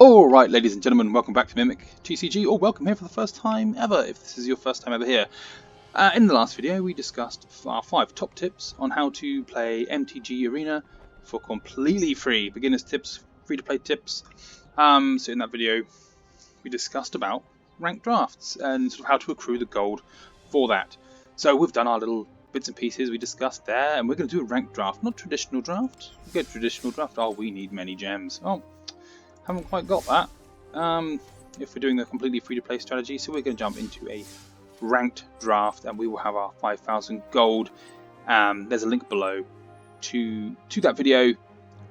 Alright, ladies and gentlemen, welcome back to Mimic TCG, or welcome here for the first time ever, if this is your first time ever here. In the last video, we discussed our 5 top tips on how to play MTG Arena for completely free. Beginners tips, free-to-play tips. So in that video, we discussed about ranked drafts and sort of how to accrue the gold for that. So we've done our little bits and pieces we discussed there, and we're going to do a ranked draft, not traditional draft. We get traditional draft, oh, we need many gems. Oh, haven't quite got that if we're doing the completely free-to-play strategy, so we're going to jump into a ranked draft and we will have our 5,000 gold. There's a link below to that video.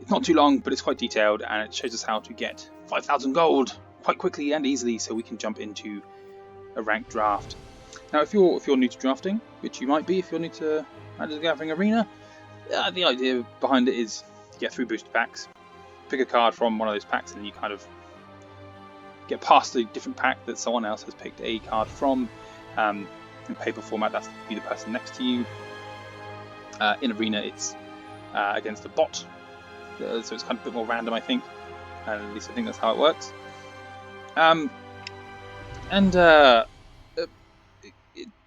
It's not too long, but it's quite detailed and it shows us how to get 5,000 gold quite quickly and easily, so we can jump into a ranked draft. Now if you're new to drafting, which you might be if you're new to Magic the Gathering Arena, the idea behind it is to get 3 booster packs. Pick a card from one of those packs and then you kind of get past a different pack that someone else has picked a card from. In paper format, that's be the person next to you. In Arena, it's against a bot, so it's kind of a bit more random, I think. And at least I think that's how it works.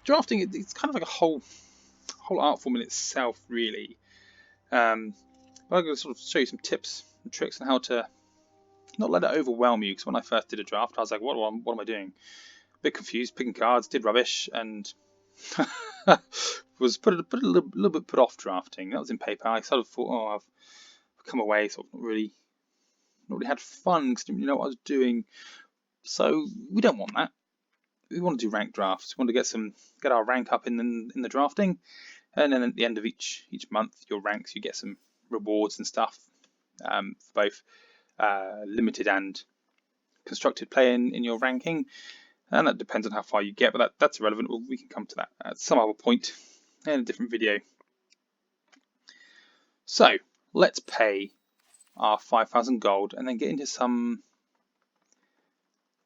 Drafting, it's kind of like a whole art form in itself, really. But I'm going to sort of show you some tips and tricks on how to not let it overwhelm you, because when I first did a draft I was like, what am I doing? A bit confused, picking cards, did rubbish, and was a little bit put off drafting. That was in paper. I sort of thought, oh, I've come away, sort of not really had fun because I didn't really know what I was doing. So we don't want that. We want to do ranked drafts. We want to get our rank up in the drafting, and then at the end of each month, your ranks, you get some rewards and stuff. For both limited and constructed play in your ranking, and that depends on how far you get, but that's irrelevant. We can come to that at some other point in a different video. So let's pay our 5,000 gold and then get into some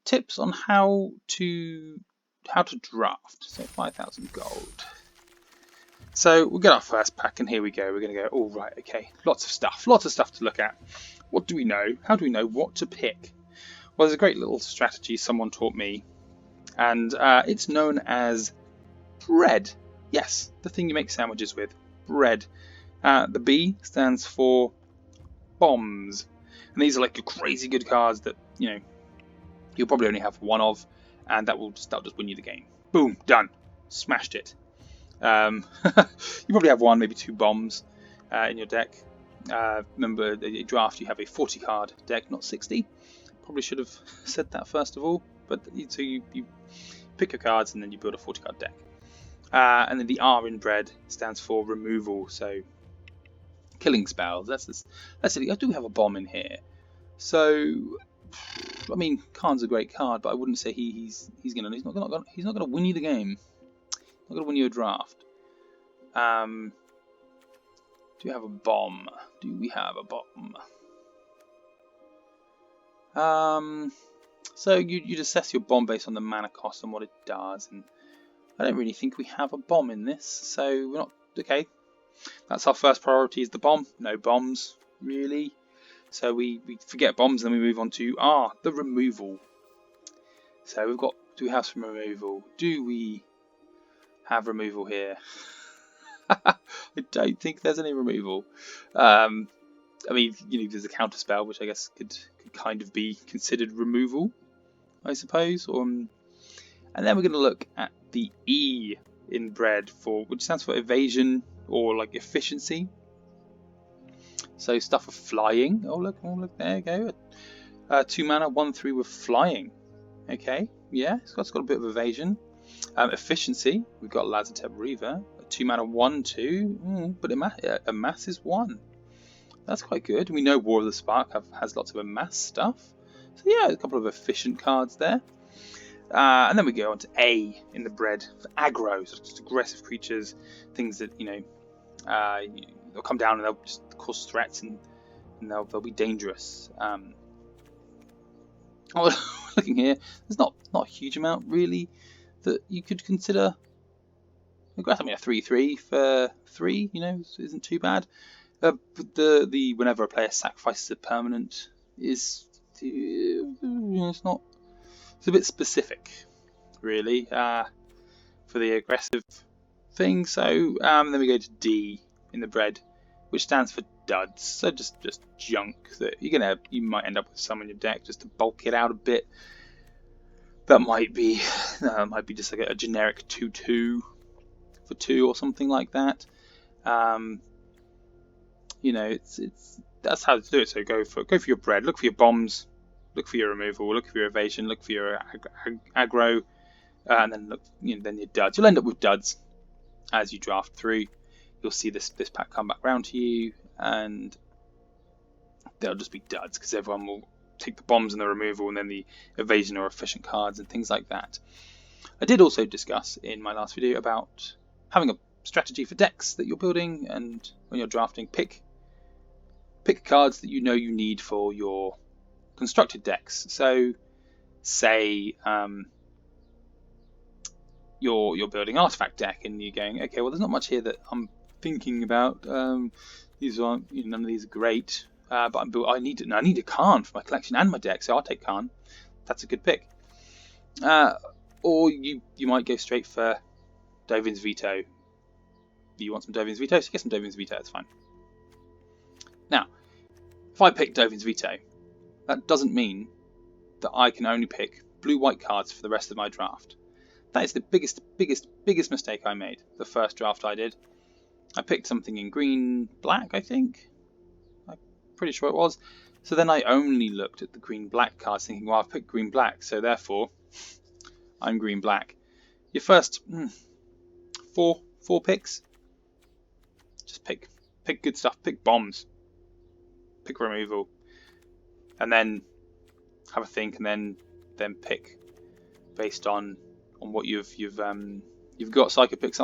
tips on how to draft. So 5,000 gold. So we'll get our first pack, and here we go. We're going to go, all right, okay, lots of stuff to look at. What do we know? How do we know what to pick? Well, there's a great little strategy someone taught me, and it's known as bread. Yes, the thing you make sandwiches with, bread. The B stands for bombs, and these are like your crazy good cards that you'll probably only have one of, and that'll just win you the game. Boom, done, smashed it. You probably have 1, maybe 2 bombs in your deck. Remember, the draft, you have a 40 card deck, not 60. Probably should have said that first of all. But so you pick your cards and then you build a 40 card deck. And then the R in bread stands for removal, so killing spells. That's it. I do have a bomb in here. So I mean, Khan's a great card, but I wouldn't say he's not gonna win you the game. Not going to win you a draft. Do we have a bomb? Do we have a bomb? So you'd assess your bomb based on the mana cost and what it does, and I don't really think we have a bomb in this, so we're not okay. That's our first priority, is the bomb. No bombs, really. So we forget bombs, and then we move on to the removal. So do we have some removal? Do we have removal here? I don't think there's any removal. I mean, there's a counter spell, which I guess could kind of be considered removal, I suppose. And then we're going to look at the E in bread, which stands for evasion or like efficiency. So stuff of flying. Oh look, there you go. 2 mana, 1/3 with flying. Okay, yeah, it's got a bit of evasion. Efficiency, we've got Lazotep Reaver, a 2 mana 1/2, but amass is 1. That's quite good. We know War of the Spark has lots of amass stuff, so yeah, a couple of efficient cards there. And then we go on to A in the bread for aggro, so just aggressive creatures, things that they'll come down and they'll just cause threats and they'll be dangerous. Looking here, there's not a huge amount really that you could consider aggressive. I mean, a 3/3 for 3, isn't too bad. But the whenever a player sacrifices a permanent is it's not. It's a bit specific, really, for the aggressive thing. So then we go to D in the bread, which stands for duds. So just junk that you might end up with some in your deck just to bulk it out a bit. That might be just like a generic 2/2 for 2 or something like that. That's how to do it. So go for your bread. Look for your bombs. Look for your removal. Look for your evasion. Look for your aggro, and then then your duds. You'll end up with duds as you draft through. You'll see this pack come back round to you, and they'll just be duds because everyone will take the bombs and the removal, and then the evasion or efficient cards and things like that. I did also discuss in my last video about having a strategy for decks that you're building, and when you're drafting, pick cards that you know you need for your constructed decks. So say you're building an artifact deck and you're going, okay, well there's not much here that I'm thinking about. These aren't, none of these are great, but I need a Khan for my collection and my deck, so I'll take Khan. That's a good pick. Or you might go straight for Dovin's Veto. You want some Dovin's Veto, so get some Dovin's Veto, that's fine. Now, if I pick Dovin's Veto, that doesn't mean that I can only pick blue-white cards for the rest of my draft. That is the biggest mistake I made. The first draft I did, I picked something in green-black, I think. I'm pretty sure it was. So then I only looked at the green-black cards, thinking, well, I've picked green-black, so therefore I'm green-black. Your first four picks, just pick good stuff. Pick bombs. Pick removal, and then have a think, and then pick based on what you've got. So I could pick pick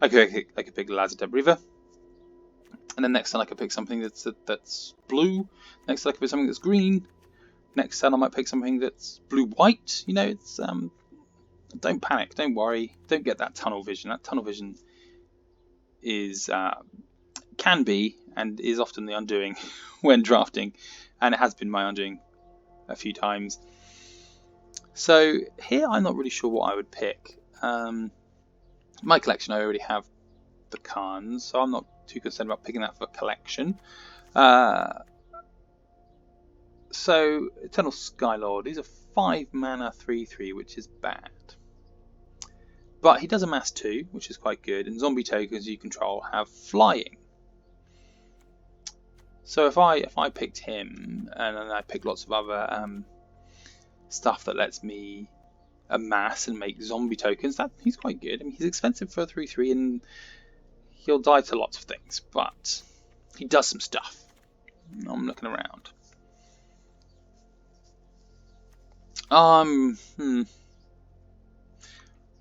Lazadeb River, and then next turn I could pick something that's blue. Next turn I could pick something that's green. Next turn I might pick something that's blue-white. It's don't panic, don't worry, don't get that tunnel vision. That tunnel vision is can be and is often the undoing when drafting, and it has been my undoing a few times. So here I'm not really sure what I would pick. My collection, I already have the Khans, so I'm not too concerned about picking that for collection. So Eternal Skylord, he's a 5 mana 3/3, which is bad. But he does amass 2, which is quite good, and zombie tokens you control have flying. So if I picked him, and then I picked lots of other stuff that lets me amass and make zombie tokens, he's quite good. I mean, he's expensive for a 3/3, and he'll die to lots of things, but he does some stuff. I'm looking around.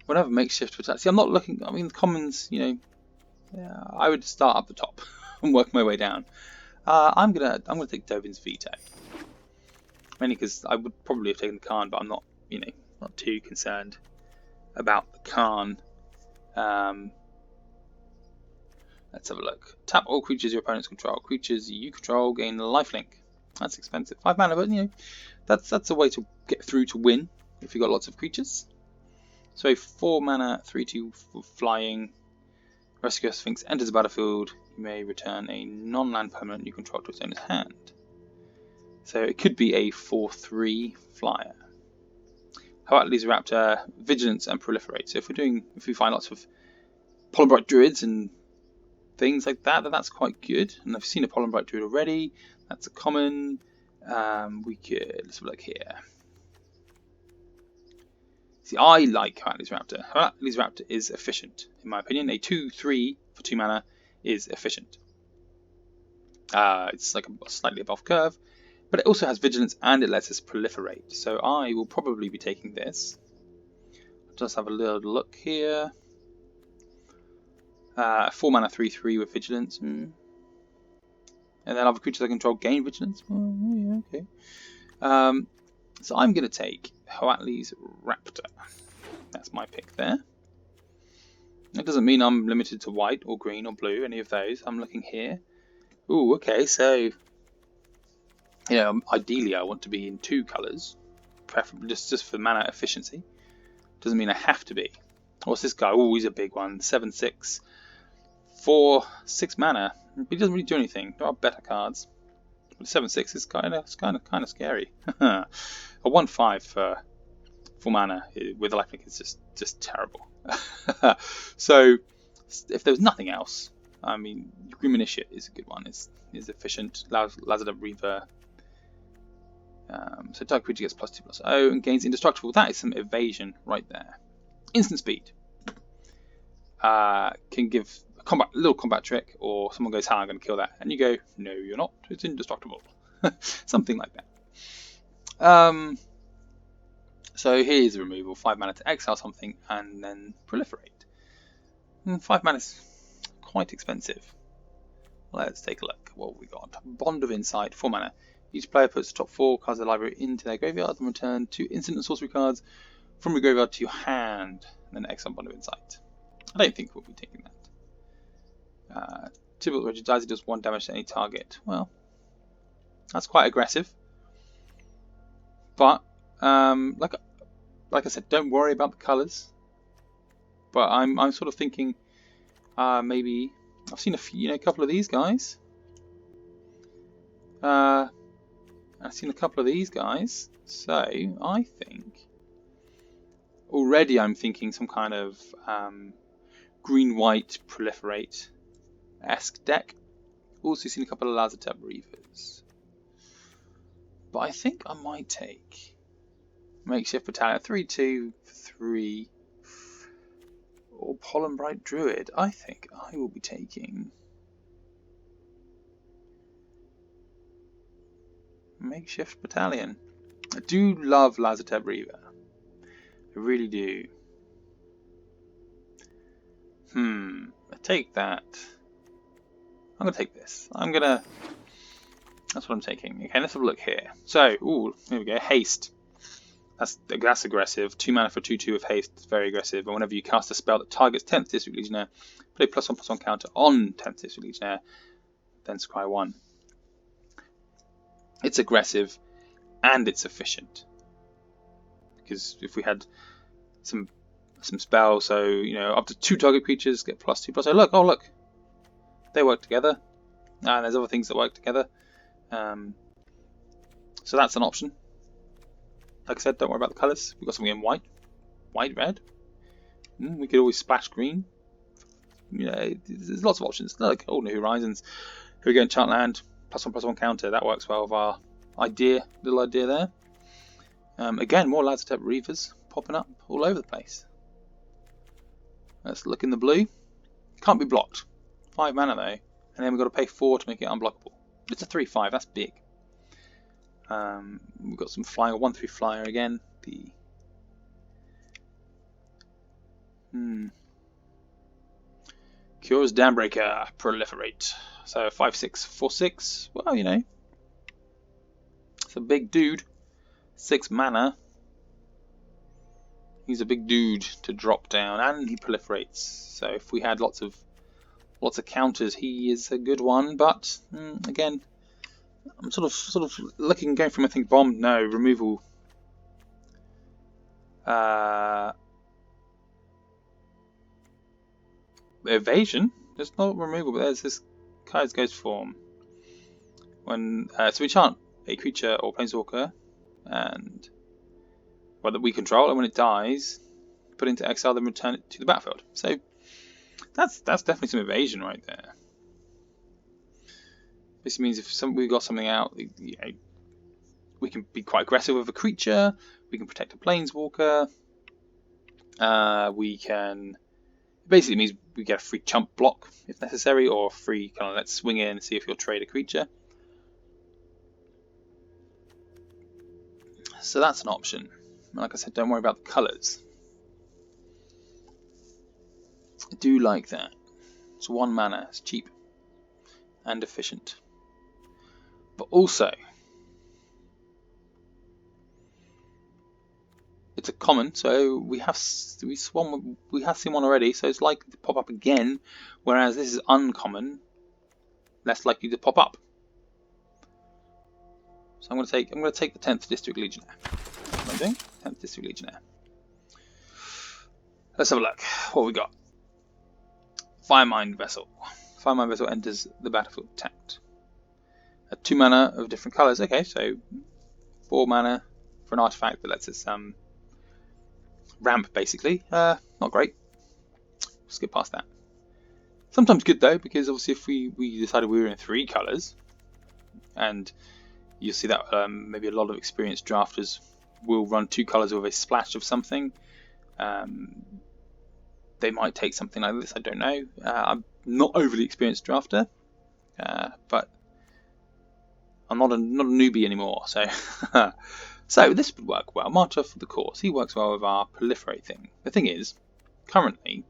Whatever makeshift attack. See, I'm not looking. I mean, the commons. I would start up the top and work my way down. I'm gonna take Dovin's Veto, mainly because I would probably have taken the Khan, but I'm not not too concerned about the Khan. Let's have a look. Tap all creatures your opponents control. Creatures you control gain lifelink. That's expensive. 5 mana, but that's a way to get through to win if you've got lots of creatures. So a 4 mana 3/2 flying. Rescue Sphinx enters the battlefield. You may return a non-land permanent you control to its owner's hand. So it could be a 4/3 flyer. Hoatli's Raptor, Vigilance and Proliferate. So if we find lots of Polymbright Druids and things like that, that's quite good. And I've seen a Polymbright Druid already. That's a common. Let's have a look here. See, I like Hoatli's Raptor. Hoatli's Raptor is efficient, in my opinion. A 2/3 for 2 mana is efficient. It's like slightly above curve, but it also has Vigilance and it lets us proliferate. So I will probably be taking this. I'll just have a little look here. 4 mana 3/3 with Vigilance. And then other creatures I control gain Vigilance. Oh, yeah, okay. So I'm going to take Hoatli's Raptor. That's my pick there. It doesn't mean I'm limited to white or green or blue, any of those. I'm looking here. Ooh, okay, so You know, ideally I want to be in 2 colours, preferably just for mana efficiency. Doesn't mean I have to be. What's this guy? Oh, he's a big one. 7/6 for 6 mana. He doesn't really do anything. There are better cards. But 7/6 is kind of scary. A 1/5 for 4 mana with lifelink is just terrible. So if there was nothing else, I mean, Grim Initiate is a good one. Is efficient. Lazada Reaver. So target creature gets +2/+0 and gains indestructible. That is some evasion right there. Instant speed. Can give a little combat trick, or someone goes, "How I'm going to kill that," and you go, "No, you're not. It's indestructible." Something like that. So here's the removal: 5 mana to exile something and then proliferate. 5 mana is quite expensive. Let's take a look. What have we got? Bond of Insight, 4 mana. Each player puts the top 4 cards of the library into their graveyard and return 2 instant and sorcery cards from your graveyard to your hand, and then exile Bond of Insight. I don't think we'll be taking that. Typical Rigid dies, it does 1 damage to any target. Well, that's quite aggressive. But like I said, don't worry about the colours. But I'm sort of thinking maybe I've seen a couple of these guys. I've seen a couple of these guys, so I think already I'm thinking some kind of green-white proliferate-esque deck. Also seen a couple of Lazartep Reavers. But I think I might take Makeshift Battalion 3/2 for 3 or Pollen Bright Druid. I think I will be taking Makeshift Battalion. I do love Lazartep Reaver. I really do. I take that. I'm gonna take this. That's what I'm taking. Okay, let's have a look here. So, here we go. Haste. That's aggressive. 2 mana for 2/2 with haste. It's very aggressive. And whenever you cast a spell that targets 10th District Legionnaire, put a +1/+1 counter on 10th District Legionnaire, then scry 1. It's aggressive and it's efficient. Because if we had some spells, so up to 2 target creatures get +2/+0. Look, they work together. And there's other things that work together. So that's an option. Like I said, don't worry about the colours. We've got something in white, red. We could always splash green. There's lots of options. Like New Horizons. Here we go, Enchantland, +1/+1 counter. That works well with our little idea there. Again, more Lazartep Reavers popping up all over the place. Let's look in the blue. Can't be blocked. 5 mana though, and then we've got to pay 4 to make it unblockable. It's a 3/5. That's big. We've got some flying, a 1/3 flyer again. Cures Dambreaker, proliferate. So 5/6 for 6. Well, it's a big dude. 6 mana. He's a big dude to drop down, and he proliferates. So if we had lots of counters, he is a good one. But again, I'm sort of looking, going from, I think, bomb, no, removal. Evasion? There's no removal, but there's this Kai's Ghost form. So we enchant a creature or planeswalker, and that we control, and when it dies, put it into exile, then return it to the battlefield. So that's definitely some evasion right there. This means if we've got something out, we can be quite aggressive with a creature. We can protect a planeswalker. We can. It basically means we get a free chump block if necessary, or a free kind of let's swing in and see if you'll trade a creature. So that's an option. Like I said, don't worry about the colours. I do like that. It's 1 mana. It's cheap and efficient. But also, it's a common, so we have seen one already, so it's likely to pop up again. Whereas this is uncommon, less likely to pop up. So I'm going to take the 10th District Legionnaire. What am I doing? 10th District Legionnaire. Let's have a look. What we got? Firemind Vessel. Firemind Vessel enters the battlefield tapped. 2 mana of different colours. Okay, so 4 mana for an artifact that lets us ramp, basically. Not great. Skip past that. Sometimes good though, because obviously if we decided we were in 3 colours, and you'll see that maybe a lot of experienced drafters will run 2 colours with a splash of something. They might take something like this, I don't know. I'm not overly experienced drafter, but I'm not a newbie anymore, so so this would work well. Martyr for the Cause, he works well with our proliferate thing. The thing is, currently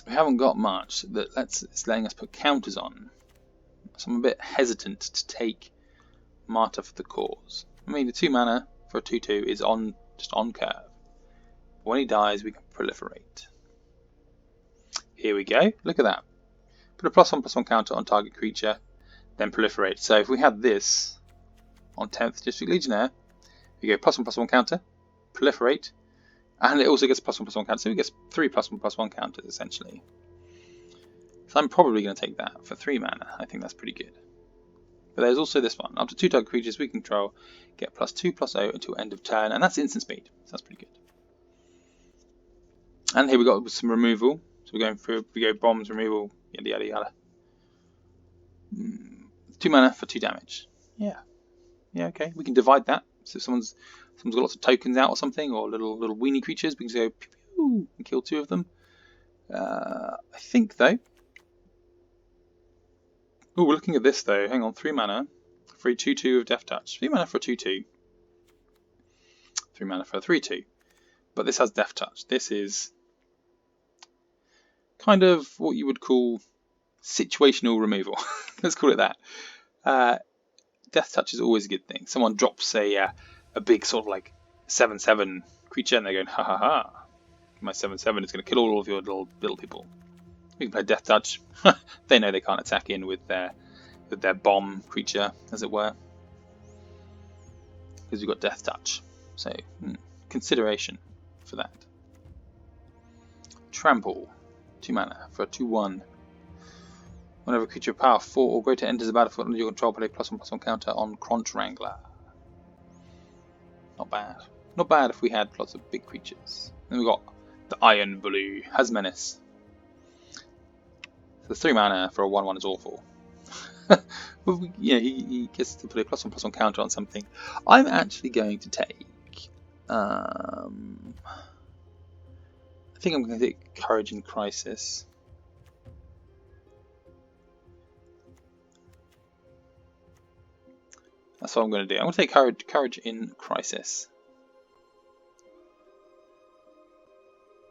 we haven't got much that it's letting us put counters on, so I'm a bit hesitant to take Martyr for the Cause. I mean, the 2 mana for a 2/2 is just on curve. When he dies, we can proliferate. Here we go. Look at that. Put a +1/+1 counter on target creature, then proliferate. So if we had this on 10th District Legionnaire, we go +1/+1 counter, proliferate, and it also gets +1/+1 counter. So it gets 3 +1/+1 counters essentially. So I'm probably going to take that for 3 mana. I think that's pretty good. But there's also this one. Up to 2 target creatures we control get +2/+0 until end of turn, and that's instant speed. So that's pretty good. And here we got some removal. So we're going through. We go bombs, removal, yada yada yada. 2 mana for 2 damage. Yeah, okay. We can divide that. So if someone's got lots of tokens out or something, or little weenie creatures, we can just go pew, pew, and kill 2 of them. I think though. Oh, we're looking at this though. Hang on, 3 mana for a 2/2 of Death Touch. 3 mana for a 2/2. 3 mana for a 3/2. But this has Death Touch. This is kind of what you would call situational removal. Let's call it that. Death Touch is always a good thing. Someone drops a big sort of like 7/7 creature, and they're going, ha ha ha. My 7/7 is going to kill all of your little people. We can play Death Touch. They know they can't attack in with their bomb creature, as it were, because we've got Death Touch. So consideration for that. Trample, 2 mana for a 2/1. Whenever a creature of power 4 or greater enters the battlefield under your control, play +1/+1 counter on Crunch Wrangler. Not bad. Not bad if we had lots of big creatures. Then we've got the Iron Blue, has Menace. So the 3 mana for a 1/1 is awful. But he gets to put a +1/+1 counter on something. I'm actually going to take. I think I'm going to take Courage in Crisis. That's what I'm going to do. I'm going to take Courage in Crisis.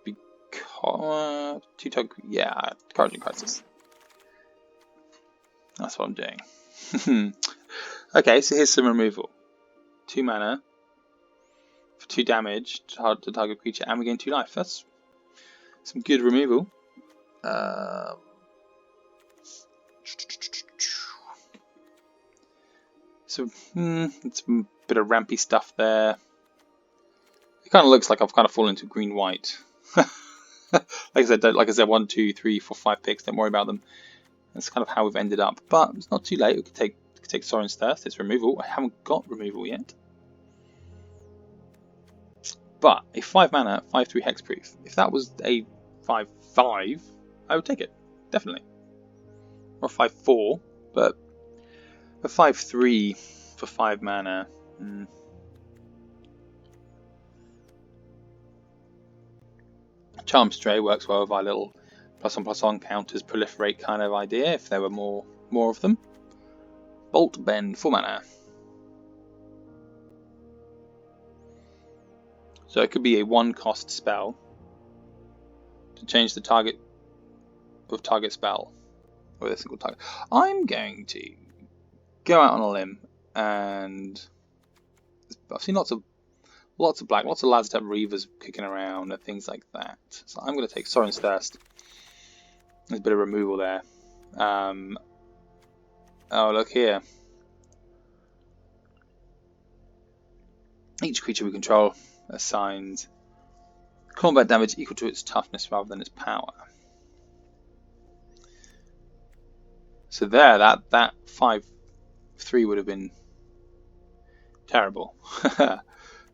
Because Courage in Crisis. That's what I'm doing. Okay, so here's some removal. 2 mana for 2 damage to target creature, and we gain 2 life. That's some good removal. So it's a bit of rampy stuff there. It kind of looks like I've kind of fallen into green-white. like I said, 1, 2, 3, 4, 5 picks. Don't worry about them. That's kind of how we've ended up. But it's not too late. We could take Sorin's Thirst. It's removal. I haven't got removal yet. But a 5 mana, 5/3 hexproof. If that was a 5/5, I would take it. Definitely. Or 5/4. But a 5/3 for 5 mana. Charm Stray works well with our little +1/+1 counters proliferate kind of idea if there were more of them. Bolt Bend, 4 mana. So it could be a 1-cost spell to change the target of target spell with a single target. I'm going to go out on a limb, and I've seen lots of black, lots of lads that have Reavers kicking around and things like that. So I'm going to take Sorin's Thirst. There's a bit of removal there. Oh, look here. Each creature we control assigns combat damage equal to its toughness rather than its power. So there, that 5/3 would have been terrible. If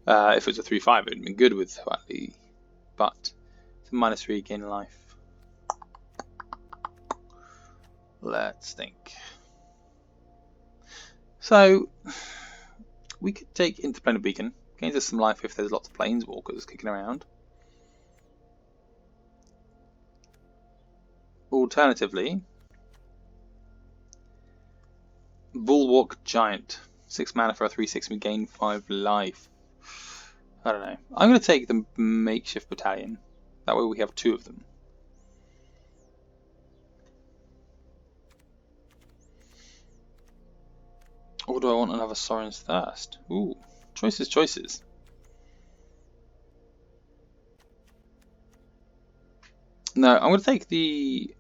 it was a 3/5, it would have been good with Huatli, but it's a -3 gain life. Let's think. So we could take Interplanar Beacon, gains us some life if there's lots of planeswalkers kicking around. Alternatively, Bulwark Giant, 6 mana for a 3/6, we gain 5 life. I don't know. I'm going to take the Makeshift Battalion. That way we have 2 of them. Or do I want another Sorin's Thirst? Ooh, choices, choices. No, I'm going to take the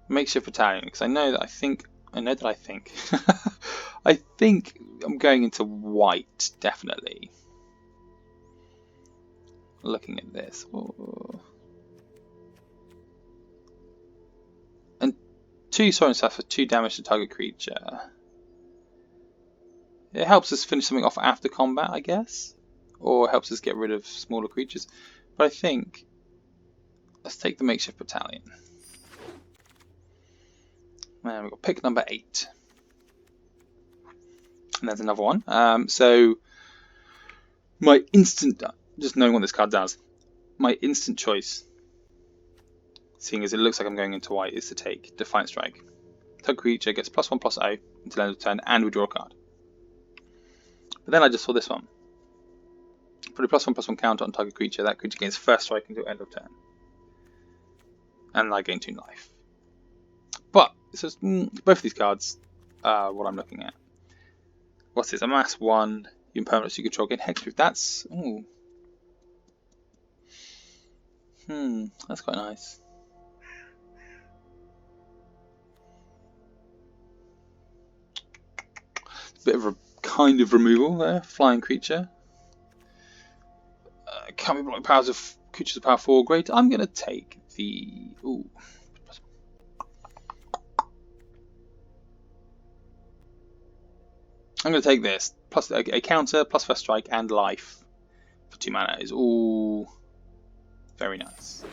Makeshift Battalion because I think I think I'm going into white, definitely. Looking at this. Ooh. And 2 Sorin's Thirst for 2 damage to target creature. It helps us finish something off after combat, I guess, or helps us get rid of smaller creatures. But I think let's take the Makeshift Battalion. And we've got pick number 8, and there's another one. So my instant, just knowing what this card does, my instant choice, seeing as it looks like I'm going into white, is to take Defiant Strike. Target creature gets +1/+0 until end of turn, and we draw a card. But then I just saw this one. Put a +1/+1 counter on target creature. That creature gains first strike until end of turn. And I gain 2 life. But it's just, both of these cards are what I'm looking at. What's this? Amass 1, impermanence you control, gain hexproof. That's that's quite nice. Bit of a kind of removal there. Flying creature. Can't be blocked powers of creatures of power 4 great. I'm going to take the... Ooh. I'm going to take this. Plus a counter, plus first strike, and life for 2 mana is all very nice.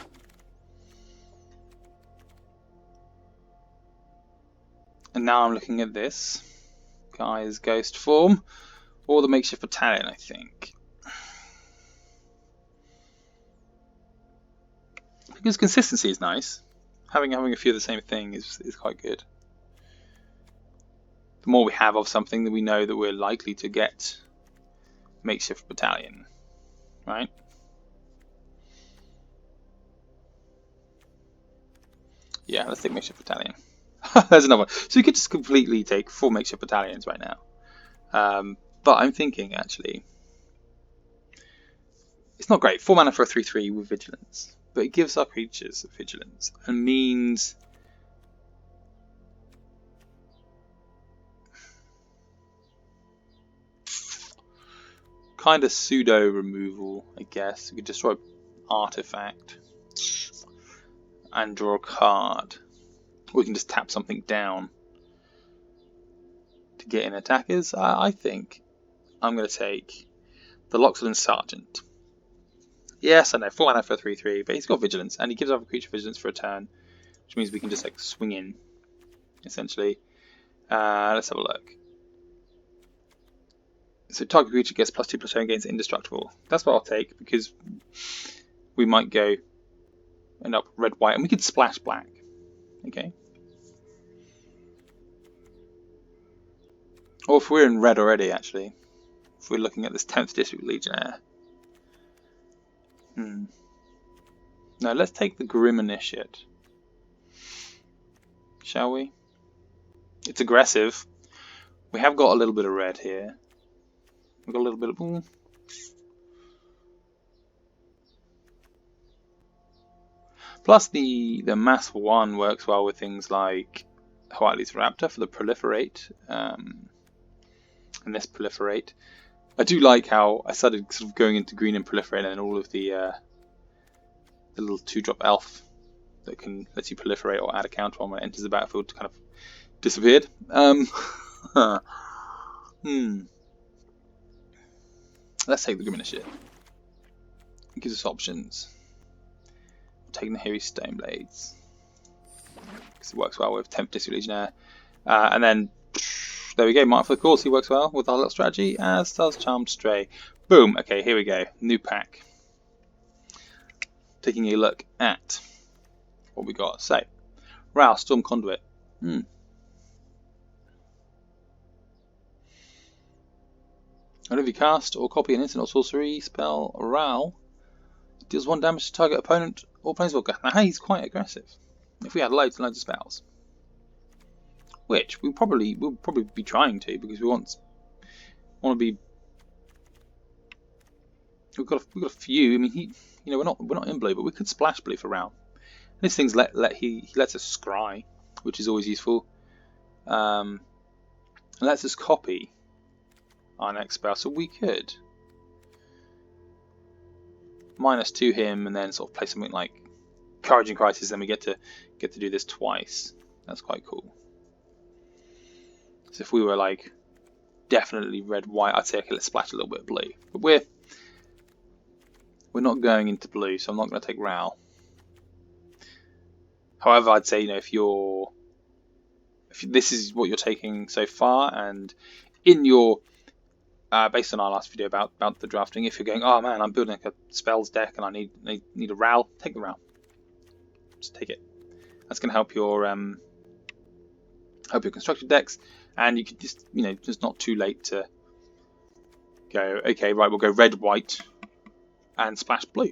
And now I'm looking at this. Guy's Ghost form, or the Makeshift Battalion, I think. Because consistency is nice. Having a few of the same thing is quite good. The more we have of something, then we know that we're likely to get Makeshift Battalion, right? Yeah, let's take Makeshift Battalion. There's another one. So you could just completely take 4 Makeshift Battalions right now. But I'm thinking, actually, it's not great. 4 mana for a 3/3 with Vigilance. But it gives our creatures Vigilance and means kind of pseudo removal, I guess. We could destroy artifact and draw a card. Or we can just tap something down to get in attackers. I think I'm going to take the Loxodon Sergeant. Yes, I know, 4 mana for a 3/3, but he's got Vigilance, and he gives other creature Vigilance for a turn, which means we can just like swing in, essentially. Let's have a look. So target creature gets +2/+0 and gains indestructible. That's what I'll take, because we might end up red-white, and we could splash black. Okay. Or if we're in red already, actually. If we're looking at this 10th District Legionnaire. No, let's take the Grim Initiate. Shall we? It's aggressive. We have got a little bit of red here. We've got a little bit of... Plus the Mass 1 works well with things like Quietly's Raptor for the proliferate, and this proliferate. I do like how I started sort of going into green and proliferate, and all of the little 2-drop elf that can let you proliferate or add a counter on when it enters the battlefield kind of disappeared. Let's take the Grim Initiative. It gives us options. Taking the Heavy Stone Blades because it works well with 10th District Legionnaire, and then there we go. Mindful of Course, he works well with our little strategy, as does Charmed Stray. Boom. Okay, here we go. New pack. Taking a look at what we got. So, Ral, Storm Conduit. Whenever you cast or copy an instant or sorcery spell, Ral deals 1 damage to target opponent or planeswalker. Now he's quite aggressive. If we had loads and loads of spells, which we'll probably be trying to, because we want to be. We've got a few. I mean, we're not in blue, but we could splash blue for Ral. These things he lets us scry, which is always useful. Lets us copy our next spell, so we could -2 him and then sort of play something like Encouraging Crisis. Then we get to do this twice. That's quite cool. So if we were like definitely red-white, I'd say okay, let's splash a little bit of blue. But we're not going into blue, so I'm not going to take Ral. However, I'd say if this is what you're taking so far, and in your based on our last video about the drafting, if you're going, oh man, I'm building like a spells deck and I need a Ral, take the Ral. Just take it. That's going to help your constructed decks, and you could just just not too late to go, okay, right, we'll go red, white, and splash blue.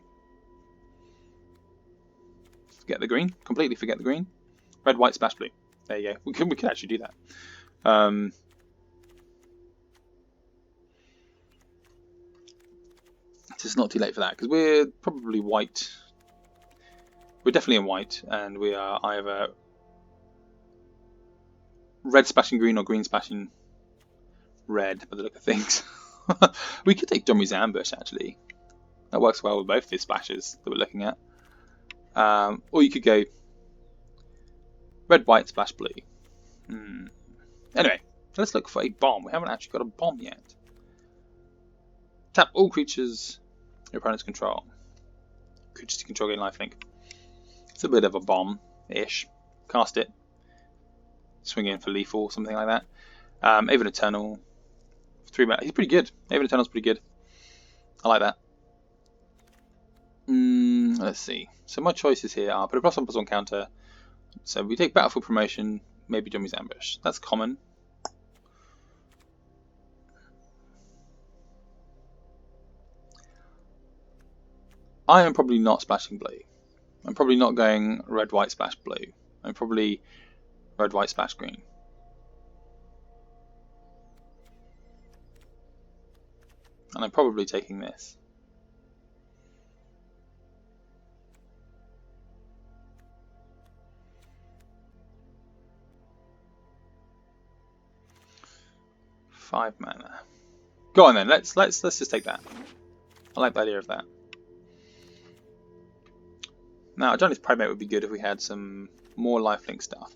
Forget the green, completely forget the green. Red, white, splash blue. There you go. We could actually do that. It's just not too late for that, because we're probably white. We're definitely in white, and we are either red splashing green or green splashing red by the look of things. We could take Domri's Ambush, actually. That works well with both the splashes that we're looking at. Or you could go red, white, splash blue. Anyway, let's look for a bomb. We haven't actually got a bomb yet. Tap all creatures your opponents control. Creatures you control gain lifelink. It's a bit of a bomb-ish. Cast it. Swing in for lethal, something like that. Aven Eternal. 3 mana. He's pretty good. Aven Eternal's pretty good. I like that. Let's see. So my choices here are put a +1/+1 counter. So we take Battlefield Promotion, maybe Domri's Ambush. That's common. I am probably not splashing blue. I'm probably not going red, white, splash blue. I'm probably red, white, splash green. And I'm probably taking this. Five mana. Go on then. Let's just take that. I like the idea of that. Now, Johnny's Primate would be good if we had some more lifelink stuff.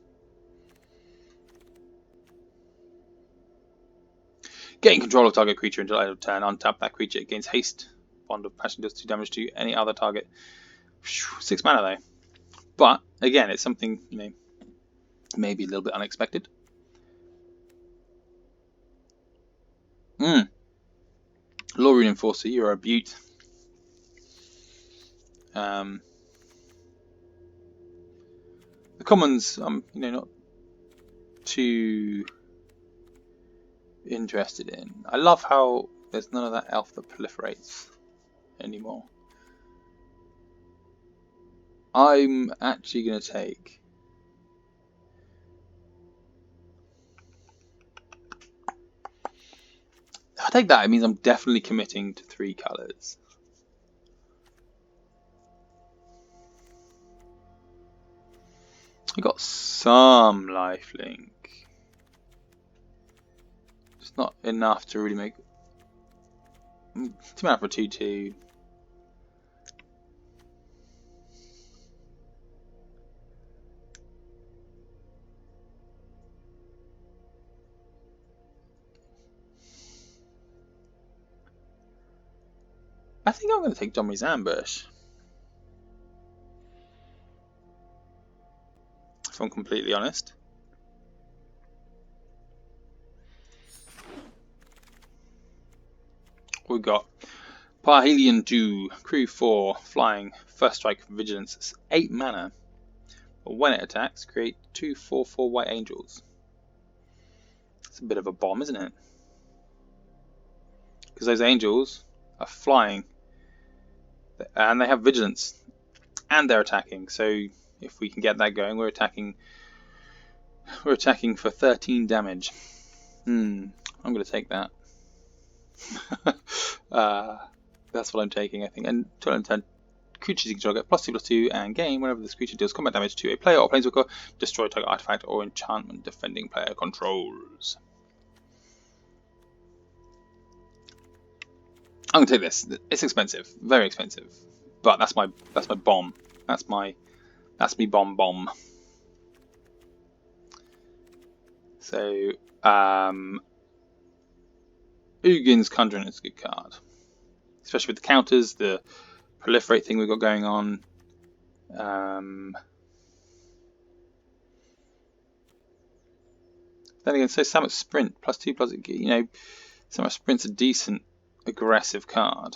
Getting control of target creature until end of turn. Untap that creature. It gains haste. Bond of Passion does 2 damage to any other target. 6 mana though. But again, it's something maybe a little bit unexpected. Law Enforcer, you're a beaut. The commons, not too interested in. I love how there's none of that elf that proliferates anymore. I'm actually going to take if I take that, it means I'm definitely committing to 3 colours. We got some lifelink. It's not enough to really make. 2 mana for a 2/2. I think I'm going to take Domri's Ambush. If I'm completely honest. We've got Parhelion 2, Crew 4, Flying, First Strike, Vigilance. It's 8 mana. But when it attacks, create 2/4/4 White Angels. It's a bit of a bomb, isn't it? Because those angels are flying. And they have Vigilance. And they're attacking. So if we can get that going, we're attacking for 13 damage. I'm going to take that. That's what I'm taking, I think. And turn turn, creatures you control get +2/+2 and gain whenever this creature deals combat damage to a player or planeswalker, destroy target artifact or enchantment defending player controls. I'm gonna take this. It's expensive, very expensive, but that's my bomb. That's me bomb. So Ugin's Conjurant is a good card, especially with the counters, the proliferate thing we've got going on. Then again, so Samus Sprint +2/+, you know, Samus Sprint's a decent aggressive card.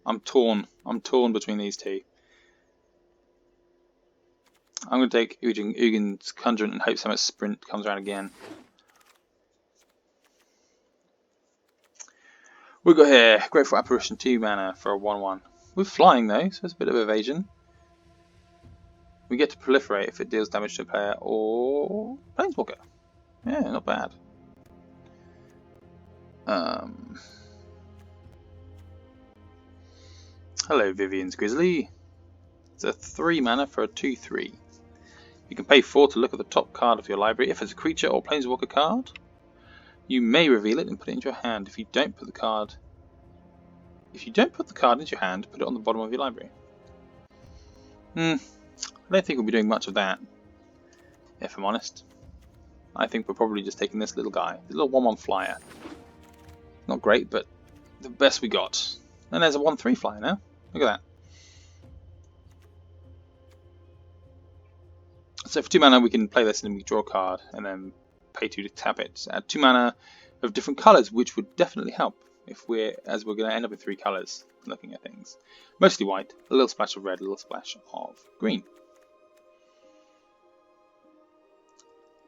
I'm torn between these two. I'm going to take Ugin's Conjurant and hope Samus Sprint comes around again. We've got here Grateful Apparition 2 mana for a 1/1. We're flying though, so it's a bit of evasion. We get to proliferate if it deals damage to a player or Planeswalker. Yeah, not bad. Hello, Vivian's Grizzly. It's a 3 mana for a 2/3. You can pay 4 to look at the top card of your library. If it's a creature or Planeswalker card, you may reveal it and put it into your hand. If you don't put the card into your hand, put it on the bottom of your library. I don't think we'll be doing much of that, if I'm honest. I think we're probably just taking this little guy, the little 1/1 flyer. Not great, but the best we got. And there's a 1/3 flyer now. Look at that. So for 2 mana we can play this and then we draw a card and then pay 2 to tap it. Add 2 mana of different colours, which would definitely help if we're going to end up with 3 colours looking at things. Mostly white, a little splash of red, a little splash of green.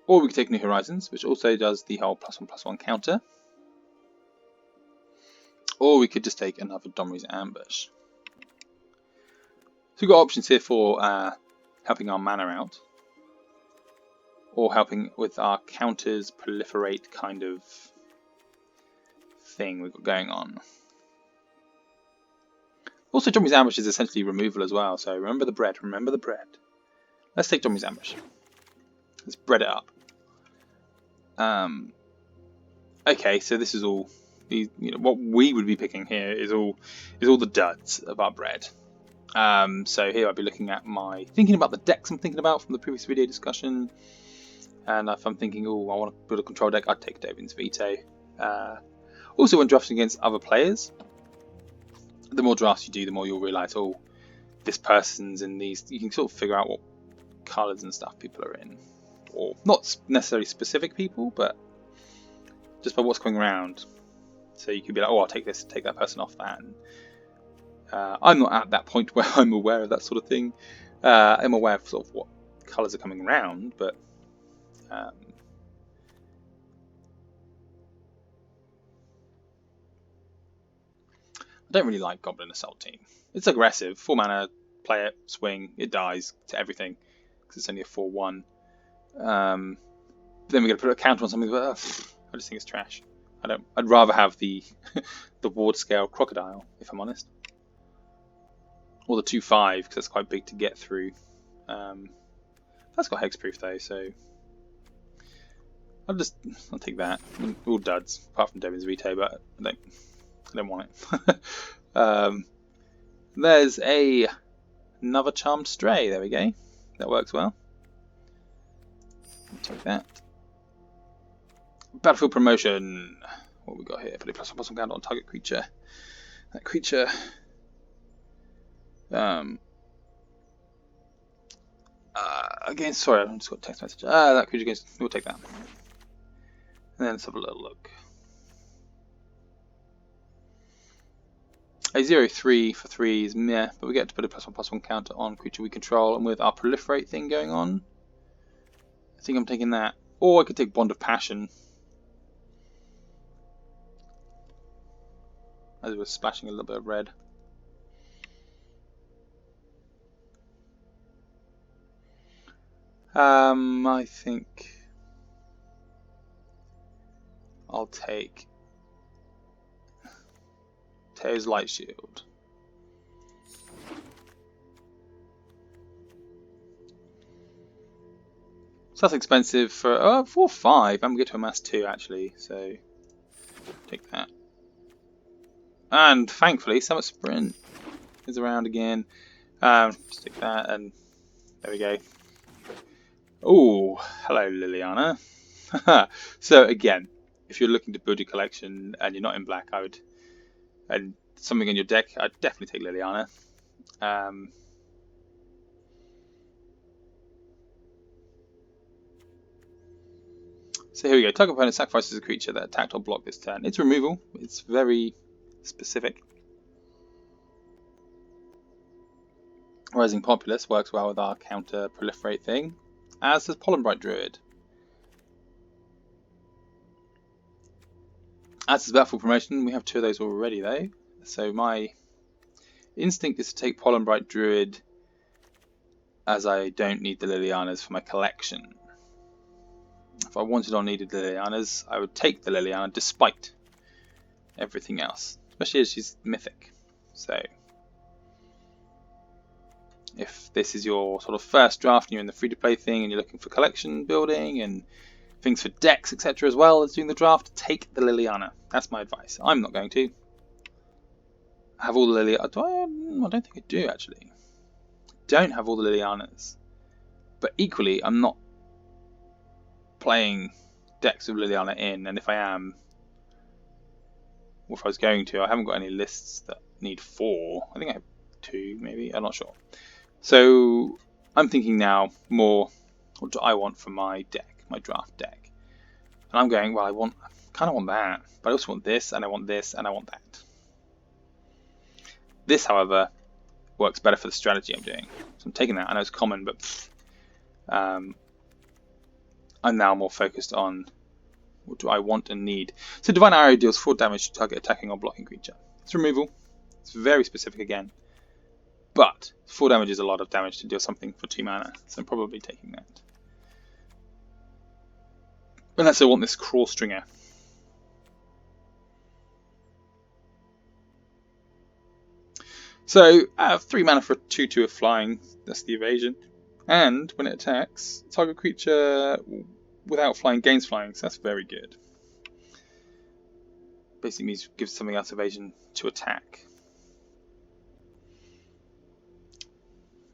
Or we could take New Horizons, which also does the whole +1/+1 counter. Or we could just take another Domri's Ambush. So we've got options here for helping our mana out, or helping with our counters proliferate kind of thing we've got going on. Also, Domri's Ambush is essentially removal as well, so remember the bread, remember the bread. Let's take Domri's Ambush. Let's bread it up. Okay, so this is all, what we would be picking here is all the duds of our bread. So here I'd be looking at thinking about the decks I'm thinking about from the previous video discussion. And if I'm thinking, oh, I want to build a control deck, I'd take Dovin's Veto. Also, when drafting against other players, the more drafts you do, the more you'll realise, oh, this person's in these. You can sort of figure out what colours and stuff people are in. Or not necessarily specific people, but just by what's coming around. So you could be like, oh, I'll take this, take that person off that. And, I'm not at that point where I'm aware of that sort of thing. I'm aware of sort of what colours are coming around, but I don't really like Goblin Assault Team. It's aggressive, 4 mana, play it, swing, it dies to everything because it's only a 4/1. Then we're going to put a counter on something, but I just think it's trash. I'd rather have the the ward scale crocodile, if I'm honest, or the 2/5 because that's quite big to get through. That's got hexproof though, so I'll take that. All duds apart from Devin's veto, but I don't want it. There's another charmed stray. There we go. That works well. I'll take that. Battlefield promotion. What we got here? Put a +1/+1 counter on target creature. That creature. Again, sorry, I just got a text message. That creature against. We'll take that. And then let's have a little look. A 0/3 for 3 is meh, but we get to put a +1/+1 counter on creature we control, and with our proliferate thing going on, I think I'm taking that. Or I could take Bond of Passion, as we're splashing a little bit of red. I think I'll take Teo's Light Shield. So that's expensive for 4/5. I'm going to get to amass 2 actually, so take that. And thankfully, Summit Sprint is around again. Stick that, and there we go. Oh, hello Liliana. So again, if you're looking to build your collection and you're not in black, and something in your deck, I'd definitely take Liliana. So here we go. Target opponent sacrifices a creature that attacked or blocked this turn. It's removal. It's very specific. Rising Populace works well with our counter proliferate thing, as does Pollenbright Druid. As is Battlefield Promotion, we have 2 of those already though. So my instinct is to take Pollenbright Druid, as I don't need the Lilianas for my collection. If I wanted or needed the Lilianas, I would take the Liliana despite everything else, especially as she's mythic. So if this is your sort of first draft and you're in the free-to-play thing and you're looking for collection building and things for decks, etc. as well as doing the draft, take the Liliana. That's my advice. I'm not going to have all the Lilianas. I don't think I do actually. Don't have all the Lilianas. But equally, I'm not playing decks with Liliana in, and if I am, or if I was going to, I haven't got any lists that need 4. I think I have 2 maybe, I'm not sure. So I'm thinking now more, what do I want from my deck, my draft deck? And I'm going, well, I kind of want that, but I also want this, and I want this, and I want that. This, however, works better for the strategy I'm doing. So I'm taking that. I know it's common, but I'm now more focused on what do I want and need. So Divine Arrow deals 4 damage to target attacking or blocking creature. It's removal. It's very specific again. But 4 damage is a lot of damage to deal something for 2 mana, so I'm probably taking that. Unless I want this Crawl Stringer. So I have 3 mana for a 2/2 of flying, that's the evasion. And when it attacks, target creature without flying gains flying, so that's very good. Basically means gives something else evasion to attack.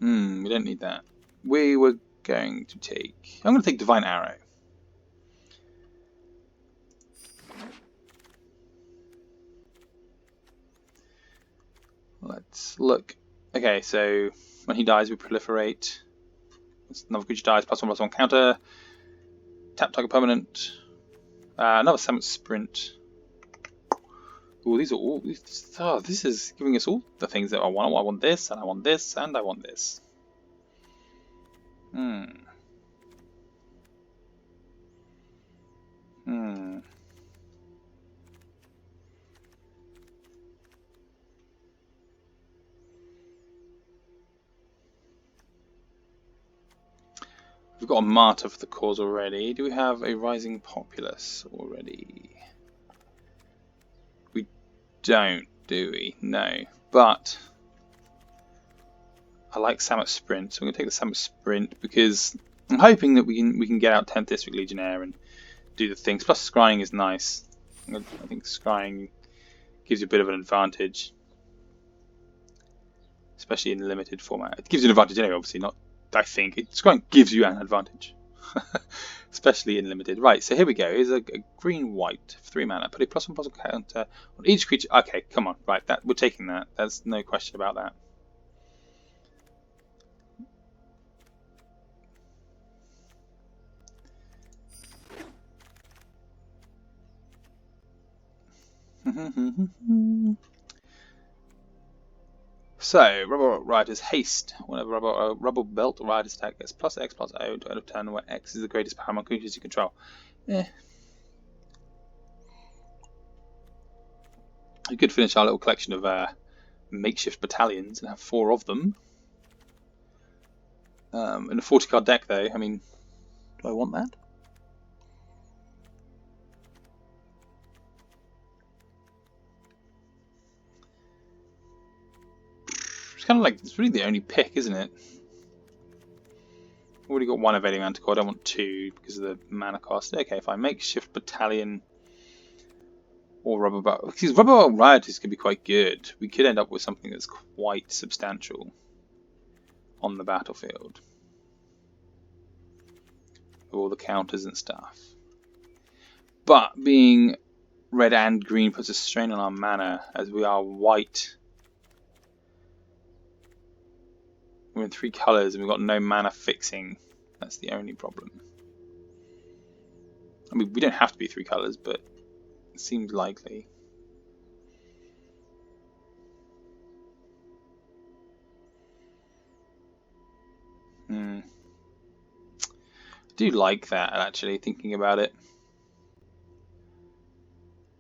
We don't need that. We were going to take... I'm going to take Divine Arrow. Let's look. Okay, so when he dies, we proliferate. Another creature dies, +1/+1 counter. Tap target permanent. Another Summit Sprint. Ooh, these are all. This is giving us all the things that I want. I want this, and I want this, and I want this. We've got a Martyr for the cause already. Do we have a Rising Populace already? don't, do we? No. But I like Samus Sprint, so I'm going to take the Samus Sprint because I'm hoping that we can get out 10th District Legionnaire and do the things. Plus, scrying is nice. I think scrying gives you a bit of an advantage, especially in limited format. It gives you an advantage anyway, obviously. Not, I think scrying gives you an advantage, especially in limited. Right, so here we go. Here's a green-white 3 mana. Put a +1/+1 counter on each creature. Okay, come on. Right, we're taking that. There's no question about that. So, Rubber Rider's Haste. Whenever Rubber Belt Rider's attack gets +X/+O to end of turn, where X is the greatest power among creatures you control. You could finish our little collection of makeshift battalions and have 4 of them. In a 40-card deck, though, I mean, do I want that? It's kind of like, it's really the only pick, isn't it? I've already got 1 Evading Manticore, I don't want 2 because of the mana cost. Okay, if I Makeshift Battalion or Rubber Belt, because Rubber Belt Rioters could be quite good. We could end up with something that's quite substantial on the battlefield. With all the counters and stuff. But being red and green puts a strain on our mana, as we are white. We're in 3 colours and we've got no mana fixing. That's the only problem. I mean, we don't have to be 3 colours, but it seems likely. I do like that, actually, thinking about it.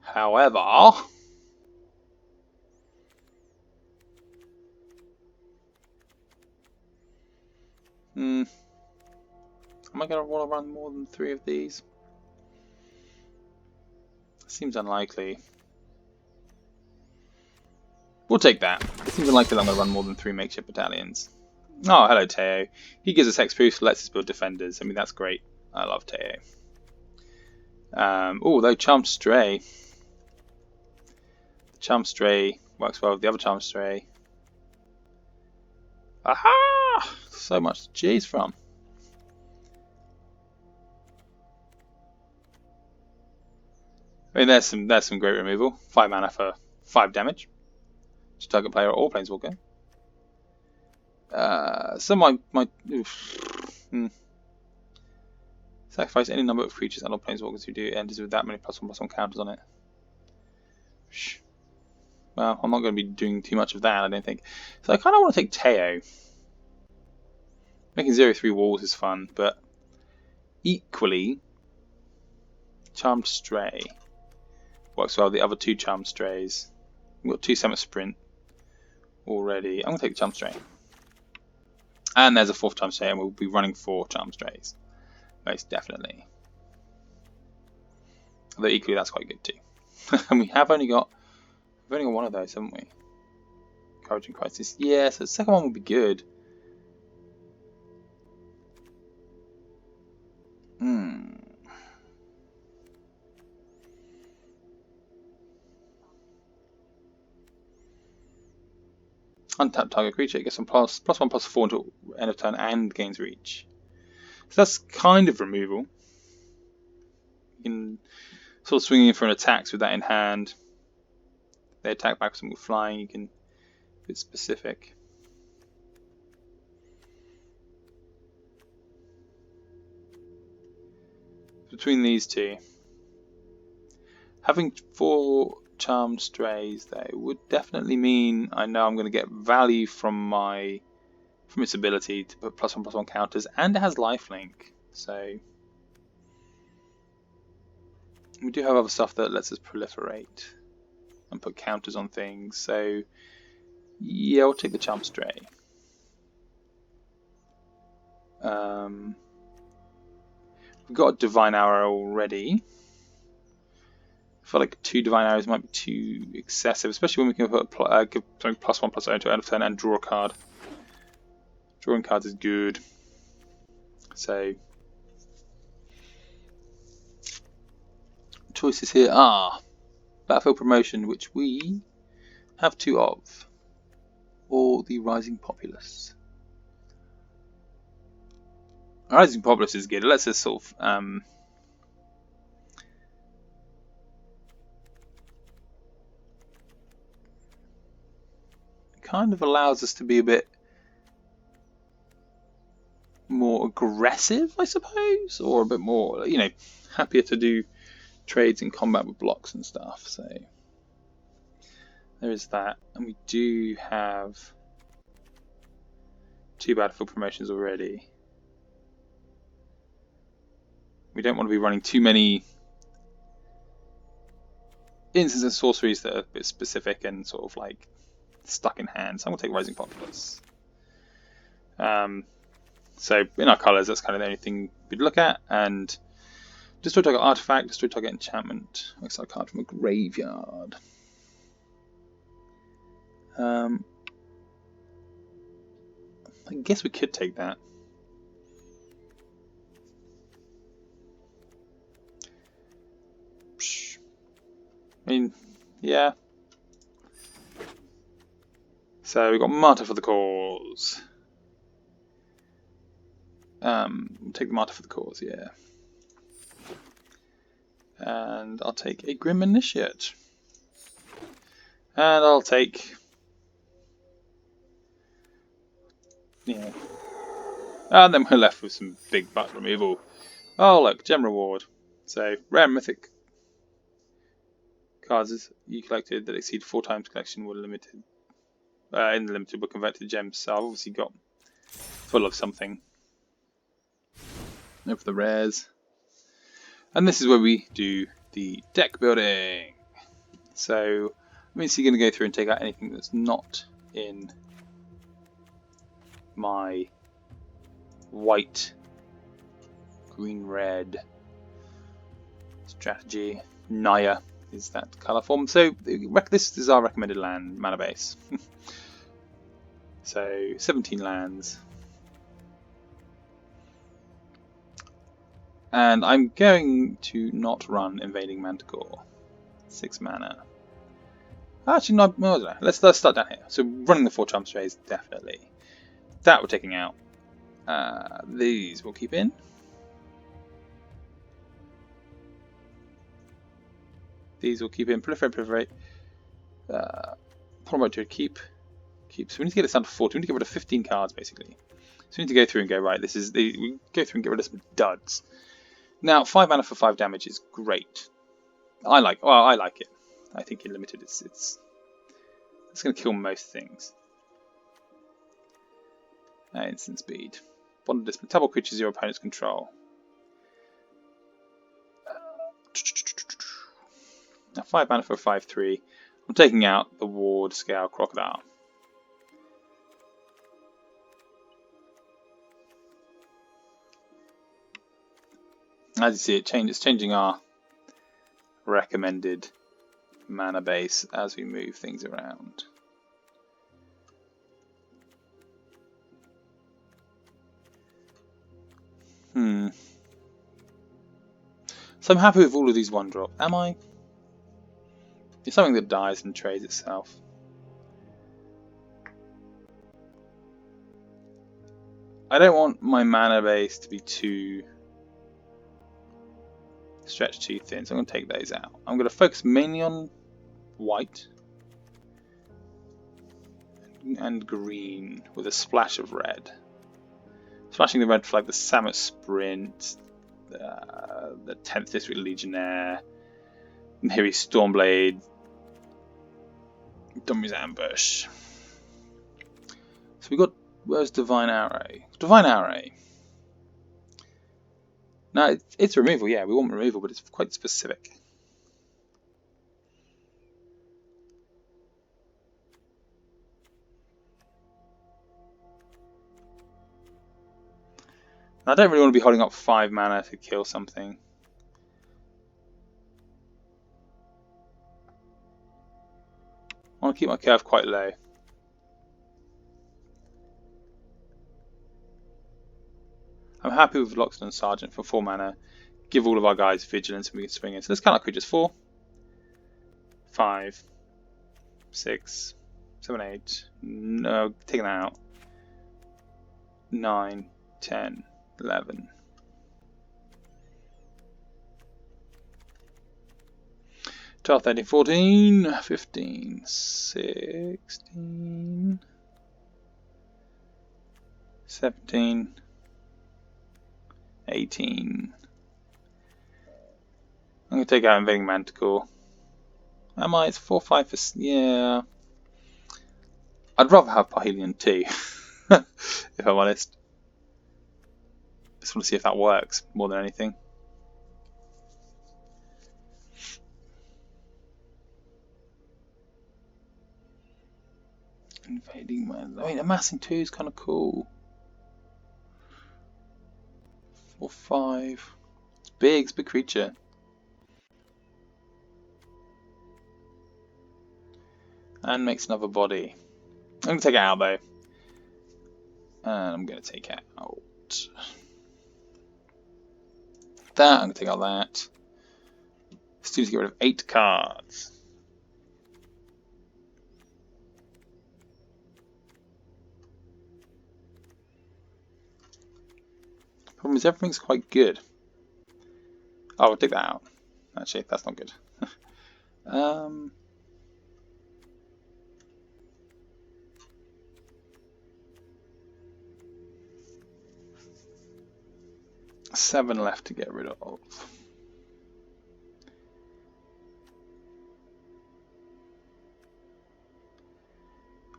However, am I going to want to run more than 3 of these? Seems unlikely. We'll take that. Seems unlikely that I'm going to run more than 3 makeshift battalions. Oh, hello Teo. He gives us hexproof, lets us build defenders. I mean, that's great. I love Teo. Oh, though Charmed Stray. Charmed Stray works well with the other Charmed Stray. Aha! So much to choose from. I mean, there's some great removal. 5 mana for 5 damage. To target player or planeswalker. So sacrifice any number of creatures and all planeswalkers who do enters with that many +1/+1 counters on it. Well, I'm not going to be doing too much of that, I don't think. So I kind of want to take Teo. Making 0/3 walls is fun, but equally, Charmed Stray works well with the other 2 Charmed Strays. We've got 2 Samus Sprint already. I'm going to take the Charmed Stray. And there's a 4th Charmed Stray, and we'll be running 4 Charmed Strays. Most definitely. Although equally, that's quite good too. And we've only got 1 of those, haven't we? Encouraging Crisis. Yeah, so the second one would be good. Untap target creature, it gets some +1/+4 until end of turn and gains reach. So that's kind of removal. You can sort of swing in for an attack with that in hand. They attack back with something flying, you can be specific. Between these 2, having 4 Charmed Strays though would definitely mean I know I'm going to get value from its ability to put +1/+1 counters, and it has lifelink, so we do have other stuff that lets us proliferate and put counters on things. So yeah, I'll take the Charmed Stray. We've got a Divine Arrow already. feel like 2 Divine Arrows might be too excessive, especially when we can put give something +1/+0 to end of turn and draw a card. Drawing cards is good. So choices here are Battlefield Promotion, which we have 2 of, or the Rising Populace. Rising Populace is good. It lets us sort of kind of allows us to be a bit more aggressive, I suppose, or a bit more, you know, happier to do trades in combat with blocks and stuff. So there is that, and we do have 2 Battlefield Promotions already. We don't want to be running too many instances of sorceries that are a bit specific and sort of like stuck in hand. So I'm going to take Rising Populace. So in our colours, that's kind of the only thing we'd look at. And destroy target artifact, destroy target enchantment. Exile a card from a graveyard. I guess we could take that. I mean, yeah. So we've got Martyr for the Cause. Take the Martyr for the Cause, yeah. And I'll take a Grim Initiate. And I'll take... yeah. And then we're left with some big butt removal. Oh look, gem reward. So, rare mythic cards you collected that exceed 4 times collection were limited. In the limited were converted to gems, so I've obviously got full of something. Over for the rares. And this is where we do the deck building. So, I'm basically going to go through and take out anything that's not in my white, green, red strategy. Naya is that colour form. So, this is our recommended land mana base. So, 17 lands. And I'm going to not run Invading Manticore. 6 mana. Actually, no, well, let's start down here. So, running the 4 Charm Strays, definitely. That we're taking out. These we'll keep in. These we'll keep in. Proliferate. Promote to keep. So we need to get this down to 40. We need to get rid of 15 cards, basically. So we need to go through and go, right, this is we go through and get rid of some duds. Now, 5 mana for 5 damage is great. I like it. I think in limited it's going to kill most things. Instant speed. Bond discipline. Double creatures your opponent's control. Now 5 mana for a 5/3. I'm taking out the Ward Scale Crocodile. As you see, it's changing our recommended mana base as we move things around. So I'm happy with all of these 1-drop. Am I? It's something that dies and trades itself. I don't want my mana base to be too stretched too thin, so I'm going to take those out. I'm going to focus mainly on white and green with a splash of red. Splashing the red flag, the Samus Sprint, the 10th District Legionnaire, Miri Stormblade, Dummy's Ambush. So we got, where's Divine Arrow? Divine Arrow. Now it's removal, yeah, we want removal, but it's quite specific. I don't really want to be holding up 5 mana to kill something. I want to keep my curve quite low. I'm happy with Loxodon Sergeant for 4 mana. Give all of our guys vigilance and we can swing in. So let's count our creatures. 4, 5, 6, 7, 8. No, taking that out. 9, 10, 11. 12, 13, 14, 15, 16, 17, 18. I'm going to take out Invading Manticore. Am I? It's 4, 5 for... yeah. I'd rather have Parhelion too, if I'm honest. Just want to see if that works more than anything. Invading Man. I mean, amassing 2 is kind of cool. 4, 5. It's big. It's a big creature. And makes another body. I'm going to take it out though. And I'm going to take out that. I'm going to take out that. Let's do is get rid of 8 cards. Problem is everything's quite good. Oh, I'll take that out. Actually, that's not good. 7 left to get rid of.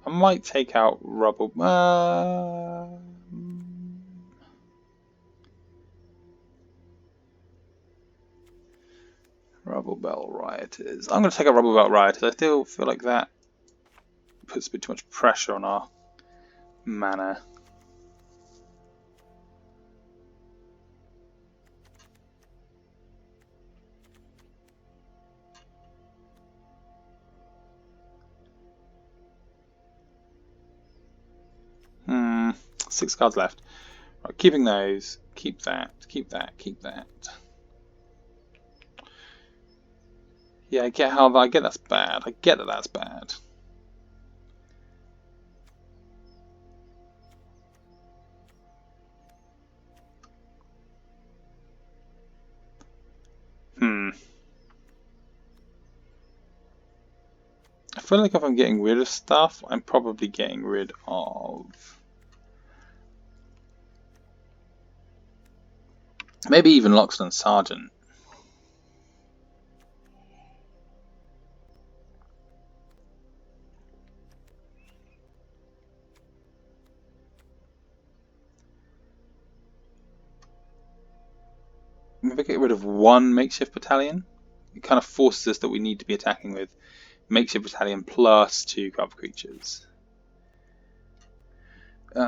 I might take out Rubble. Rubble Bell Rioters. I'm going to take out Rubble Bell Rioters. I still feel like that puts a bit too much pressure on our mana. Hmm. 6 cards left. Right, keeping those. Keep that. Keep that. Keep that. Yeah, I get how I get that's bad. I get that that's bad. I feel like if I'm getting rid of stuff, I'm probably getting rid of maybe even Loxodon Sergeant. Maybe get rid of 1 makeshift battalion. It kind of forces us that we need to be attacking with makeshift battalion plus 2 cover creatures. It's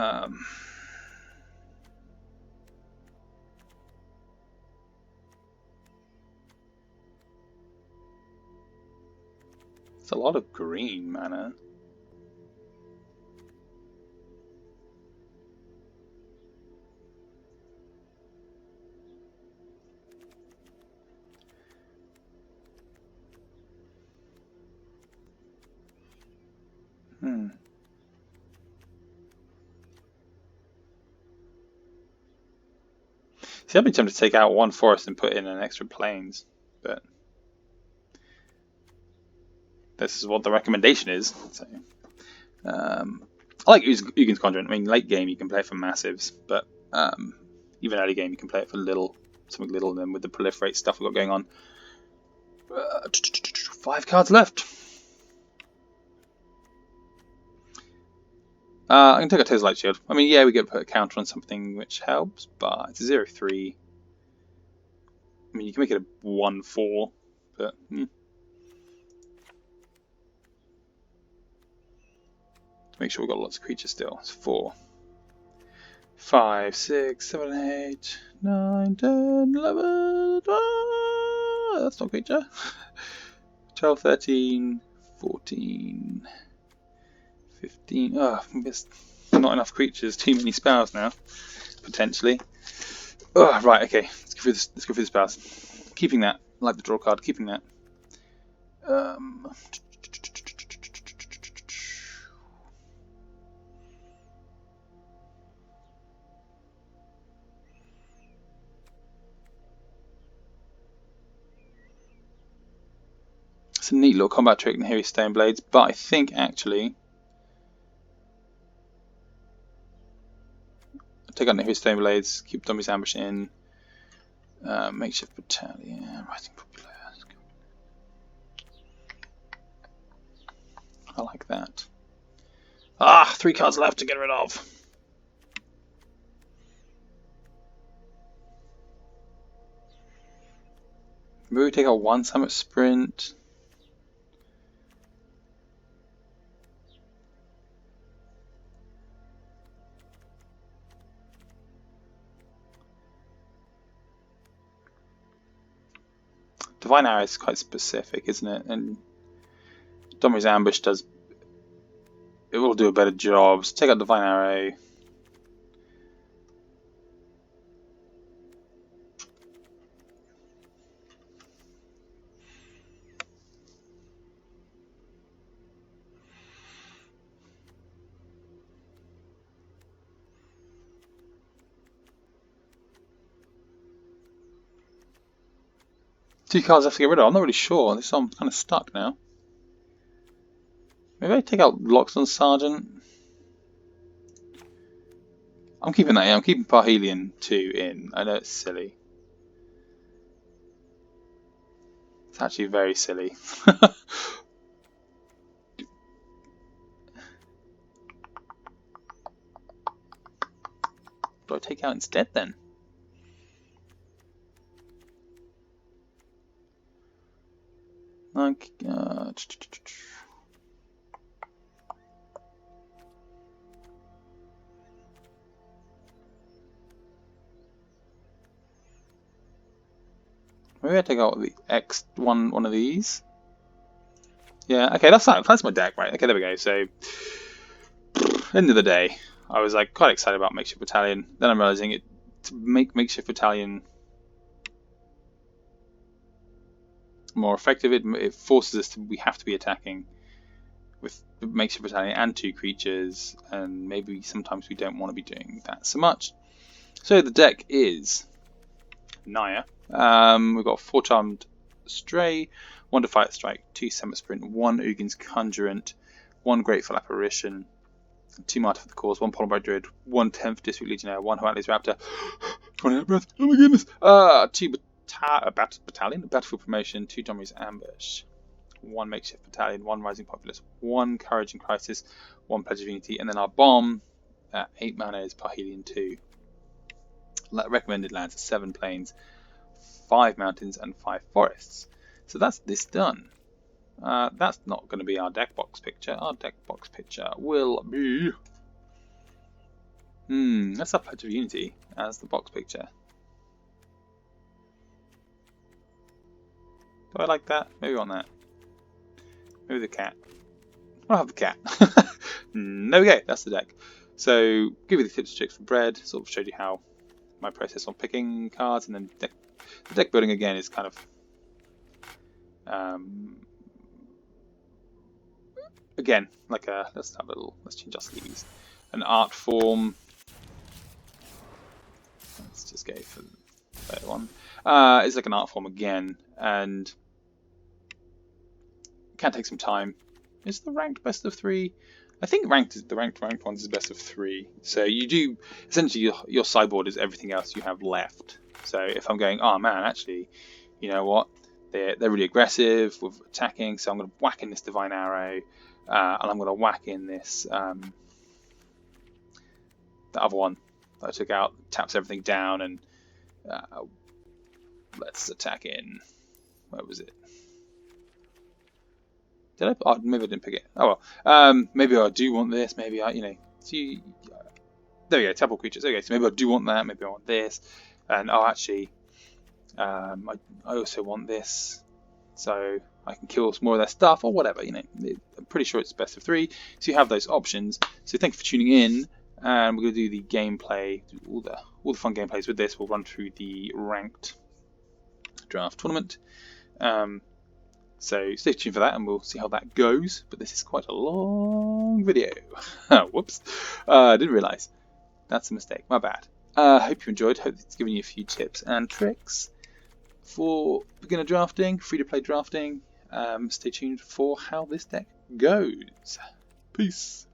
a lot of green mana. See, I'd be tempted to take out 1 forest and put in an extra plains, but this is what the recommendation is. So, I like Ugin's Conjurant. I mean, late game you can play it for massives, but even early game you can play it for something little. And then with the proliferate stuff we've got going on, 5 cards left. I can take a Tails Light Shield. I mean, yeah, we get to put a counter on something which helps, but it's a 0/3. I mean, you can make it a 1/4, but make sure we've got lots of creatures still. It's 4, 5, 6, 7, 8, 9, 10, 11. That's not a creature. 12, 13, 14, 15. Oh, there's not enough creatures. Too many spells now, potentially. Oh, right. Okay. Let's go through this. Let's go through the spells. Keeping that. I like the draw card. Keeping that. It's a neat little combat trick, and here is Stone Blades, but I think actually I'll take out Nehru's Stone Blades, keep Dommy's Ambush in, makeshift battalion, rising popular. I like that. Ah, 3 cards left to get rid of. Maybe we take out 1 Summit Sprint. Divine Arrow is quite specific, isn't it? And Dommy's Ambush does. It will do a better job. So take out Divine Arrow. Two cards I have to get rid of. I'm not really sure. This I'm kind of stuck now. Maybe I take out Loxodon Sergeant. I'm keeping that in. I'm keeping Parhelion 2 in. I know it's silly. It's actually very silly. What do I take out instead then? Like, maybe I take out the one of these. Yeah, okay, that's my deck, right? Okay, there we go. So, end of the day, I was like quite excited about Makeshift Battalion. Then I'm realizing it to make Makeshift Battalion more effective. It forces us to. We have to be attacking with Makeshift Battalion and 2 creatures, and maybe sometimes we don't want to be doing that so much. So the deck is Naya. We've got 4 Charmed Stray, 1 Defiant Strike, 2 Summit Sprint, 1 Ugin's Conjurant, 1 Grateful Apparition, 2 Martyr for the Cause, 1 Polybright Druid, 1 10th District Legionnaire, 1 Hoatli's Raptor, 20 out breath, oh my goodness, 2 Battalion, Battlefield Promotion, 2 Dommy's Ambush, 1 Makeshift Battalion, 1 Rising Populace, 1 Courage in Crisis, 1 Pledge of Unity, and then our bomb at 8 mana is Parhelion 2. Recommended lands are 7 plains, 5 mountains, and 5 forests. So that's this done. That's not going to be our deck box picture. Our deck box picture will be... let's have Pledge of Unity as the box picture. Do I like that? Maybe on that. Maybe the cat. I'll have the cat. There we go. That's the deck. So, give you the tips and tricks for bread. Sort of showed you how my process on picking cards, and then the deck building again is kind of again like a let's change our sleeves. An art form. Let's just go for that one. It's like an art form again, and it can take some time. Is the ranked best of 3? I think the ranked ones is best of 3. So you do essentially your sideboard is everything else you have left. So if I'm going, oh man, actually, you know what? They're really aggressive with attacking. So I'm going to whack in this Divine Arrow, and I'm going to whack in this the other one that I took out. Taps everything down, and let's attack in. Where was it? Did I? Oh, maybe I didn't pick it. Oh well. Maybe I do want this. Maybe I, see. There we go. Tap all creatures. Okay, so maybe I do want that. Maybe I want this. And oh, actually, I also want this. So I can kill some more of their stuff or whatever. You know, I'm pretty sure it's best of 3, so you have those options. So thank you for tuning in, and we're going to do the gameplay, do all the fun gameplays with this. We'll run through the ranked draft tournament. So stay tuned for that, and we'll see how that goes. But this is quite a long video. Whoops, didn't realise. That's a mistake. My bad. Hope you enjoyed. Hope it's given you a few tips and tricks for beginner drafting, free-to-play drafting. Stay tuned for how this deck goes. Peace.